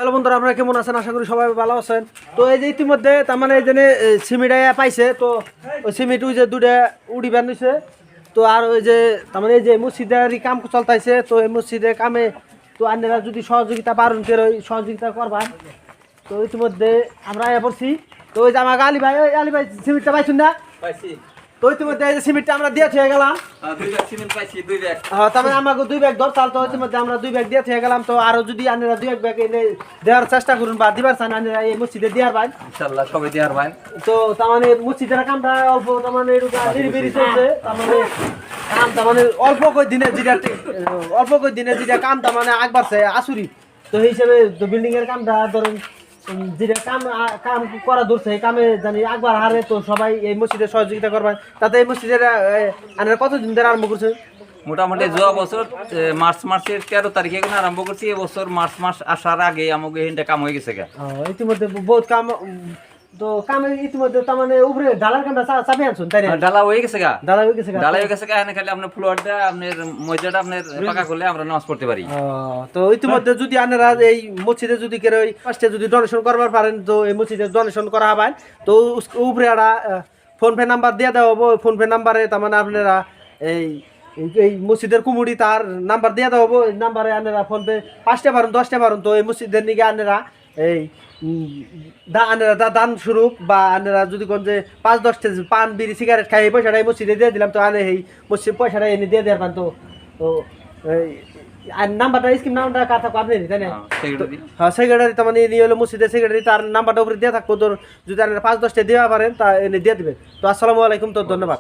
Hello বন্ধুরা, আপনারা কেমন আছেন? আশা করি সবাই ভালো আছেন। তো এই যে ইতিমধ্যে তার মানে এই যে সিমিটা পাইছে, তো ওই সিমিট ওই যে দুটা উড়িবার নিছে। তো আর ওই যে তার মানে এই যে মসজিদেরই কাম চলতেছে, তো এই মসজিদের কামে তো আপনারা যদি সহযোগিতা পারেন ওই সহযোগিতা করবেন। তো ইতিমধ্যে আমরা পড়ছি। তো ওই যে আমার আলী ভাই, ওই আলী ভাই সিমিটটা পাইছেন না? পাইছি। তো ইতিমধ্যে এই যে সিমিটটা আমরা দিয়ে থয়ে গেলাম। 2 ব্যাগ সিমেন্ট পাইছি, 2 ব্যাগ। হ্যাঁ, তার মানে আমাকে 2 ব্যাগ দরকার। তো ইতিমধ্যে আমরা 2 ব্যাগ দিয়ে থয়ে গেলাম। তো আরো যদি আপনারা 2 ব্যাগ এনে দেওয়ার চেষ্টা করুন বা দিবার চান আপনারা এই মসজিদে দেওয়ার ভাই, ইনশাআল্লাহ সবাই দেওয়ার ভাই। তো তার মানে মসজিদের কামটা অল্প তার মানে নিরিবিরি চলছে। তার মানে কাম তার মানে অল্প কই দিনে যেটা কাম তার মানে আগ বাড়ছে আসুরি। তো এই হিসেবে বিল্ডিং এর কামটা ধরেন যেটা কাম করা ধরছে এই কামে জানি আগবার হারে। তো সবাই এই মসজিদে সহযোগিতা করবেন। তাতে এই মসজিদের আপনারা কতদিন ধরে আরম্ভ করছেন? মোটামুটি যাওয়া বছর মার্চের 13 তারিখে এখানে আরম্ভ করছি। এবছর মার্চ মাস আসার আগে আমাকে এখানটা কাম হয়ে গেছে গা। ইতিমধ্যে বহুত কাম। তো কামে ইতিমধ্যে তার মানে উপরে ডালার কামটা চাপে আনছেন, তাই না? ডালা হয়ে গেছে গা। ডালা হয়ে গেছে এখানে খালি আপনার ফ্লোরটা আপনার মসজিদটা আপনার পাকা করলে আমরা নামাজ পড়তে পারি। তো ইতিমধ্যে যদি আপনারা এই মসজিদে যদি কেউ ফার্স্টে যদি ডোনেশন করবার পারেন, তো এই মসজিদে ডোনেশন করা হবে। তো উপরে একটা ফোনপে নাম্বার দিয়ে দেওয়া হবো। ফোনপে নাম্বারে তার মানে আপনারা এই এই মসজিদের কুমুড়ি তার নাম্বার দিয়ে দেওয়া হবো। এই নাম্বারে আপনারা ফোনপে 5টা পারেন 10টা পারেন। তো এই মসজিদের নিকে আপনারা এই দান স্বরূপ বা আপনারা যদি কোন যে 5-10টা পান বিড়ি সিগারেট খাই এই পয়সাটা এই মসজিদে দিয়ে দিলাম। তো আনে এই মসজিদ পয়সাটা এনে দিয়ে দেওয়ার পান। তো আর নাম্বারটা স্কিম নাম্বারটা কার থাকবো আপনি, তাই না? হ্যাঁ, সেক্রেটারি তার মানে নিয়ে হলো মসজিদের সেক্রেটারি, তার নাম্বারটা উপরে দিয়ে থাকবো। তোর যদি আপনারা 5-10টা দেওয়া পারেন তা এনে দিয়ে দিবেন। তো আসসালামু আলাইকুম, তো ধন্যবাদ।